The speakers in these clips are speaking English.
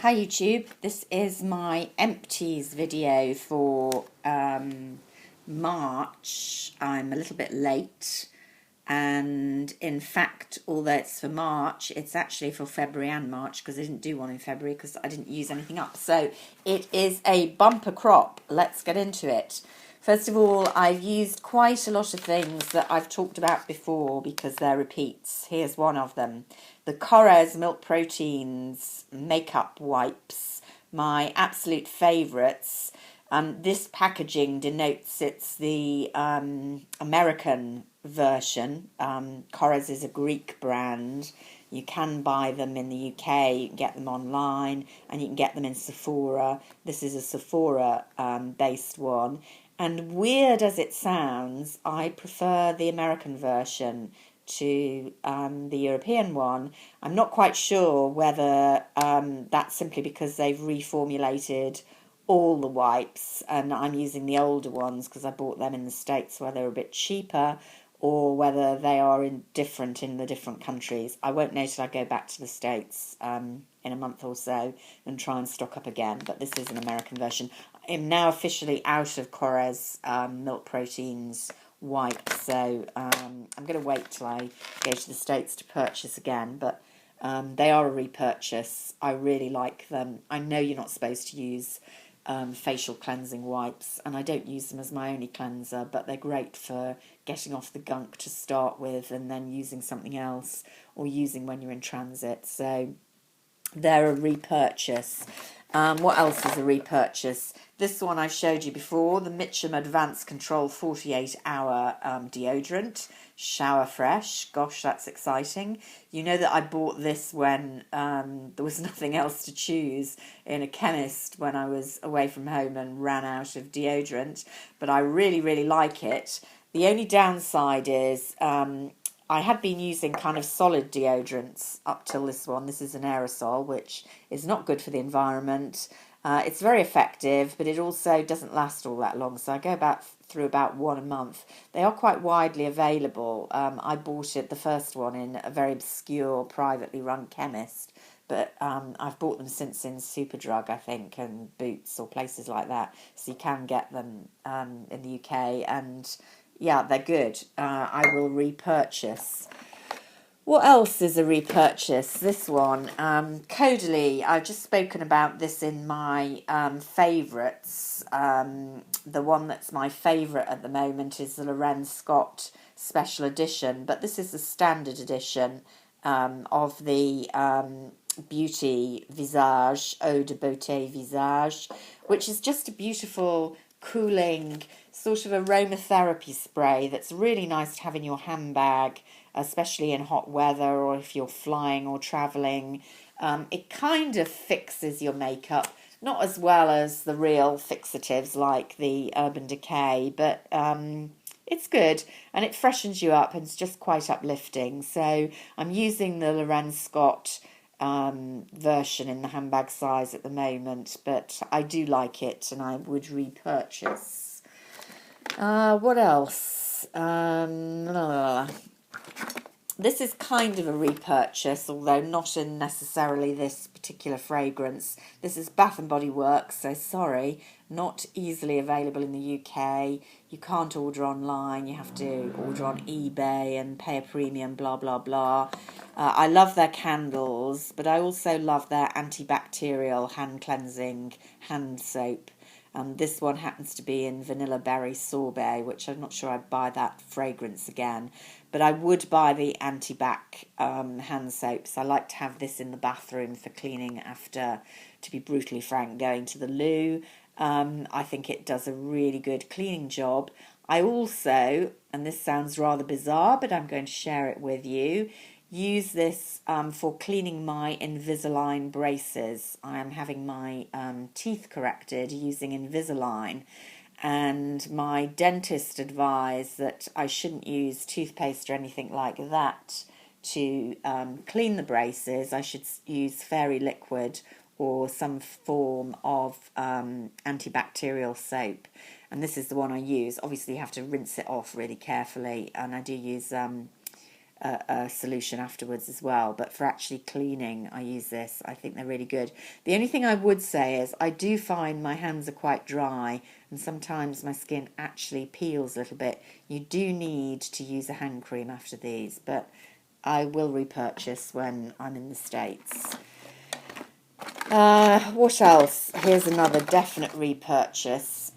Hi YouTube, this is my empties video for March. I'm a little bit late, and in fact, although it's for March, it's actually for February and March because I didn't do one in February because I didn't use anything up. So it is a bumper crop. Let's get into it. First of all, I've used quite a lot of things that I've talked about before because they're repeats. Here's one of them. The Korres Milk Proteins Makeup Wipes, my absolute favourites. This packaging denotes it's the American version. Korres is a Greek brand. You can buy them in the UK, you can get them online, and you can get them in Sephora. This is a Sephora based one. And weird as it sounds, I prefer the American version to the European one. I'm not quite sure whether that's simply because they've reformulated all the wipes and I'm using the older ones because I bought them in the States where they're a bit cheaper, or whether they are different in the different countries. I won't know till I go back to the States in a month or so and try and stock up again, but this is an American version. I'm now officially out of Korres milk proteins wipes, so I'm going to wait till I go to the States to purchase again, but they are a repurchase. I really like them. I know you're not supposed to use facial cleansing wipes, and I don't use them as my only cleanser, but they're great for getting off the gunk to start with and then using something else, or using when you're in transit. So they're a repurchase. What else is a repurchase? This one I've showed you before, the Mitchum Advance Control 48-hour deodorant, shower fresh. Gosh, that's exciting. You know that I bought this when there was nothing else to choose in a chemist when I was away from home and ran out of deodorant, but I really, really like it. The only downside is I had been using kind of solid deodorants up till this one. This is an aerosol, which is not good for the environment. It's very effective, but it also doesn't last all that long. So I go through about one a month. They are quite widely available. I bought the first one in a very obscure, privately run chemist. But I've bought them since in Superdrug, I think, and Beaute or places like that. So you can get them in the UK, and yeah, they're good. I will repurchase. What else is a repurchase? This one, Caudalie. I've just spoken about this in my favourites. The one that's my favourite at the moment is the Loren Scott Special Edition, but this is the standard edition of the Beaute Visage, Eau de Beaute Visage, which is just a beautiful, cooling, sort of aromatherapy spray that's really nice to have in your handbag, especially in hot weather or if you're flying or travelling. It kind of fixes your makeup, not as well as the real fixatives like the Urban Decay, but it's good and it freshens you up and it's just quite uplifting. So I'm using the Loren Scott version in the handbag size at the moment, but I do like it and I would repurchase. What else? This is kind of a repurchase, although not in necessarily this particular fragrance. This is Bath & Body Works, so sorry, not easily available in the UK. You can't order online, you have to order on eBay and pay a premium, blah, blah, blah. I love their candles, but I also love their antibacterial hand cleansing hand soap. This one happens to be in Vanilla Berry Sorbet, which I'm not sure I'd buy that fragrance again. But I would buy the anti-bac hand soaps. I like to have this in the bathroom for cleaning after, to be brutally frank, going to the loo. I think it does a really good cleaning job. I also, and this sounds rather bizarre, but I'm going to share it with you, use this for cleaning my Invisalign braces. I am having my teeth corrected using Invisalign, and my dentist advised that I shouldn't use toothpaste or anything like that to clean the braces. I should use fairy liquid or some form of antibacterial soap, and this is the one I use. Obviously you have to rinse it off really carefully, and I do use a solution afterwards as well. But for actually cleaning, I use this. I think they're really good. The only thing I would say is I do find my hands are quite dry and sometimes my skin actually peels a little bit. You do need to use a hand cream after these, but I will repurchase when I'm in the States. What else? Here's another definite repurchase.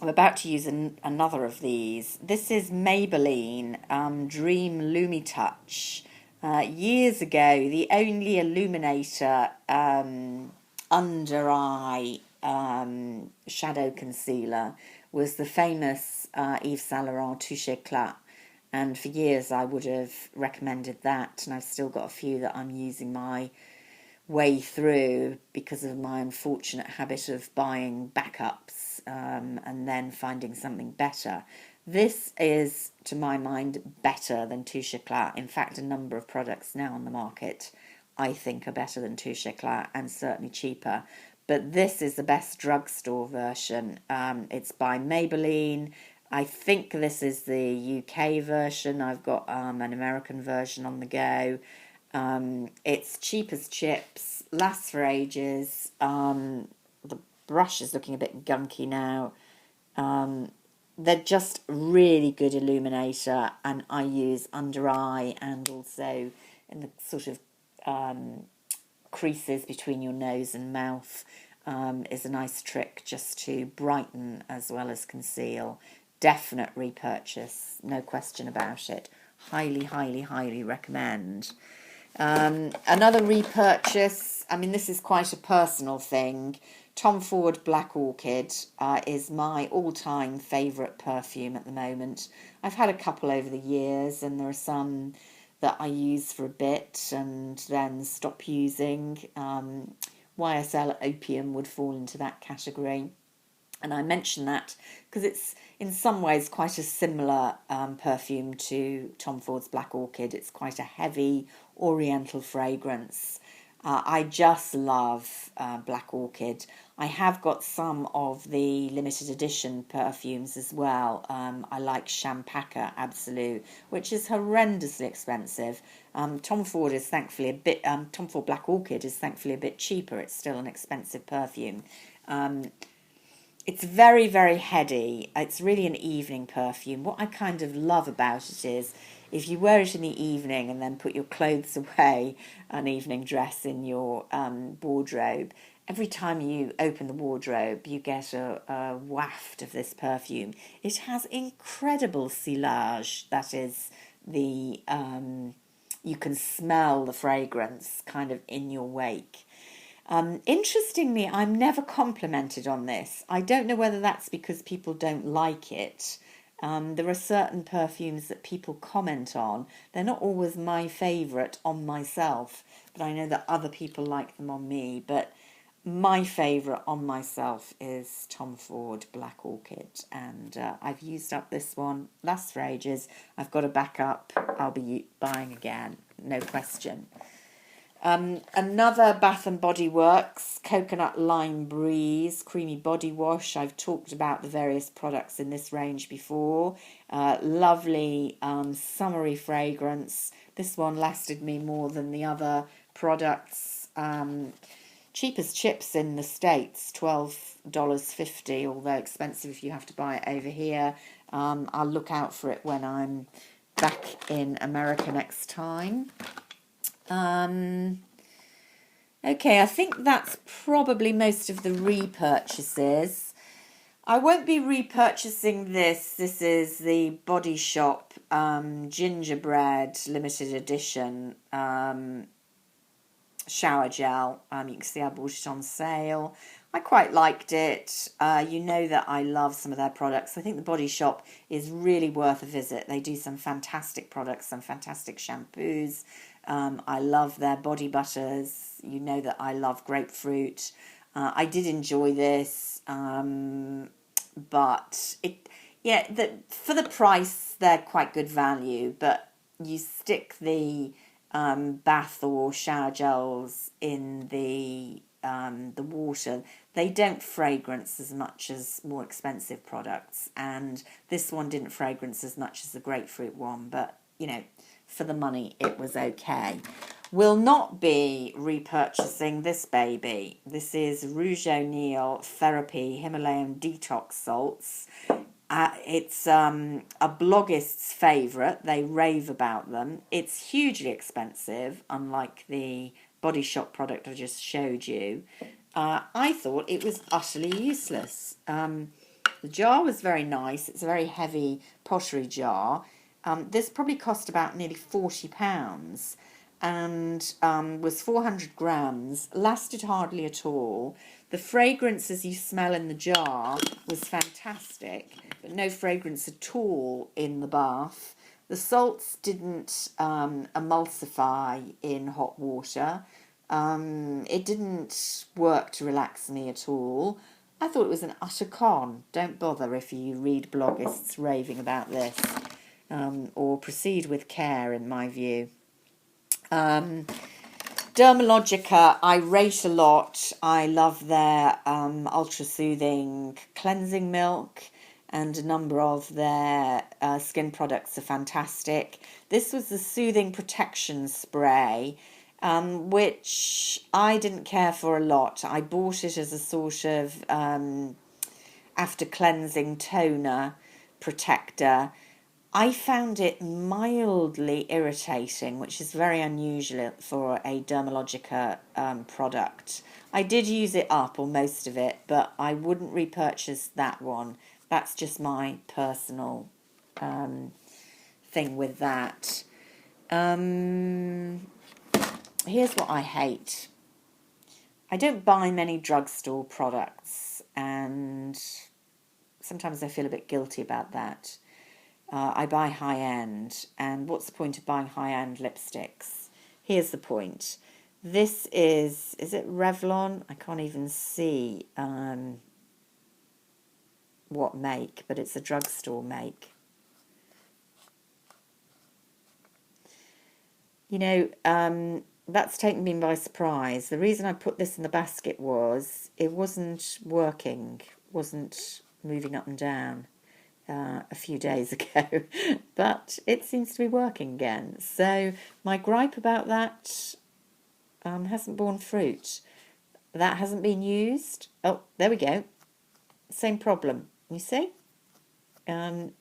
I'm about to use another of these. This is Maybelline Dream Lumitouch. Years ago, the only illuminator under eye shadow concealer was the famous Yves Saint Laurent Touche Éclat. And for years I would have recommended that, and I've still got a few that I'm using my way through because of my unfortunate habit of buying backups and then finding something better. This is, to my mind, better than Touche Éclat. In fact, a number of products now on the market I think are better than Touche Éclat and certainly cheaper. But this is the best drugstore version. It's by Maybelline. I think this is the UK version. I've got an American version on the go. It's cheap as chips, lasts for ages. The brush is looking a bit gunky now. They're just really good illuminator, and I use under eye and also in the sort of creases between your nose and mouth. Is a nice trick just to brighten as well as conceal. Definite repurchase, no question about it. Highly, highly, highly recommend. Another repurchase, I mean, this is quite a personal thing. Tom Ford Black Orchid is my all-time favourite perfume at the moment. I've had a couple over the years, and there are some that I use for a bit and then stop using. YSL Opium would fall into that category. And I mention that because it's in some ways quite a similar perfume to Tom Ford's Black Orchid. It's quite a heavy oriental fragrance. I just love Black Orchid. I have got some of the limited edition perfumes as well. I like Champaca Absolute, which is horrendously expensive. Tom Ford is thankfully a bit. Tom Ford Black Orchid is thankfully a bit cheaper. It's still an expensive perfume. It's very, very heady. It's really an evening perfume. What I kind of love about it is if you wear it in the evening and then put your clothes away, an evening dress in your wardrobe, every time you open the wardrobe, you get a waft of this perfume. It has incredible silage. That is the, you can smell the fragrance kind of in your wake. Interestingly, I'm never complimented on this. I don't know whether that's because people don't like it. There are certain perfumes that people comment on. They're not always my favourite on myself, but I know that other people like them on me. But my favourite on myself is Tom Ford Black Orchid, and I've used up this one. Lasts for ages. I've got a backup. I'll be buying again, no question. Another Bath and Body Works Coconut Lime Breeze Creamy Body Wash. I've talked about the various products in this range before. Lovely summery fragrance. This one lasted me more than the other products. Cheap as chips in the States, $12.50, although expensive if you have to buy it over here. I'll look out for it when I'm back in America next time. Okay, I think that's probably most of the repurchases. I won't be repurchasing this. This is the Body Shop Gingerbread Limited Edition shower gel. You can see I bought it on sale. I quite liked it. You know that I love some of their products. I think the Body Shop is really worth a visit. They do some fantastic products, some fantastic shampoos. I love their body butters. You know that I love grapefruit. I did enjoy this, but for the price, they're quite good value. But you stick the bath or shower gels in the water, they don't fragrance as much as more expensive products, and this one didn't fragrance as much as the grapefruit one, but you know, for the money, it was okay. Will not be repurchasing this baby. This is Rouge O'Neill Therapy Himalayan Detox Salts. It's a bloggist's favourite. They rave about them. It's hugely expensive, unlike the Body Shop product I just showed you. I thought it was utterly useless. The jar was very nice. It's a very heavy pottery jar. This probably cost about nearly £40 and was 400 grams, lasted hardly at all. The fragrance, as you smell in the jar, was fantastic, but no fragrance at all in the bath. The salts didn't emulsify in hot water. It didn't work to relax me at all. I thought it was an utter con. Don't bother if you read blogists raving about this, or proceed with care, in my view. Dermalogica, I rate a lot. I love their ultra soothing cleansing milk, and a number of their skin products are fantastic. This was the Soothing Protection Spray, which I didn't care for a lot. I bought it as a sort of after cleansing toner protector. I found it mildly irritating, which is very unusual for a Dermalogica product. I did use it up, or most of it, but I wouldn't repurchase that one. That's just my personal thing with that. Here's what I hate. I don't buy many drugstore products, and sometimes I feel a bit guilty about that. I buy high-end, and what's the point of buying high-end lipsticks? Here's the point. This is it Revlon? I can't even see what make, but it's a drugstore make. You know, that's taken me by surprise. The reason I put this in the basket was it wasn't working, wasn't moving up and down a few days ago, but it seems to be working again. So my gripe about that hasn't borne fruit. That hasn't been used. Oh, there we go. Same problem. You see? The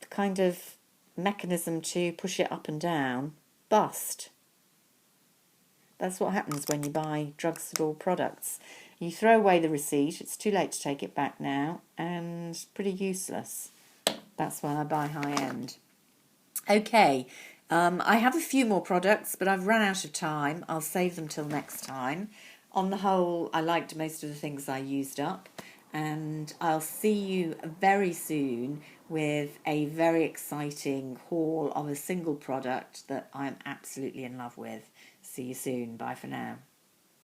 kind of mechanism to push it up and down, bust. That's what happens when you buy drugstore products. You throw away the receipt, it's too late to take it back now, and pretty useless. That's why I buy high-end. Okay, I have a few more products, but I've run out of time. I'll save them till next time. On the whole, I liked most of the things I used up, and I'll see you very soon with a very exciting haul of a single product that I'm absolutely in love with. See you soon. Bye for now.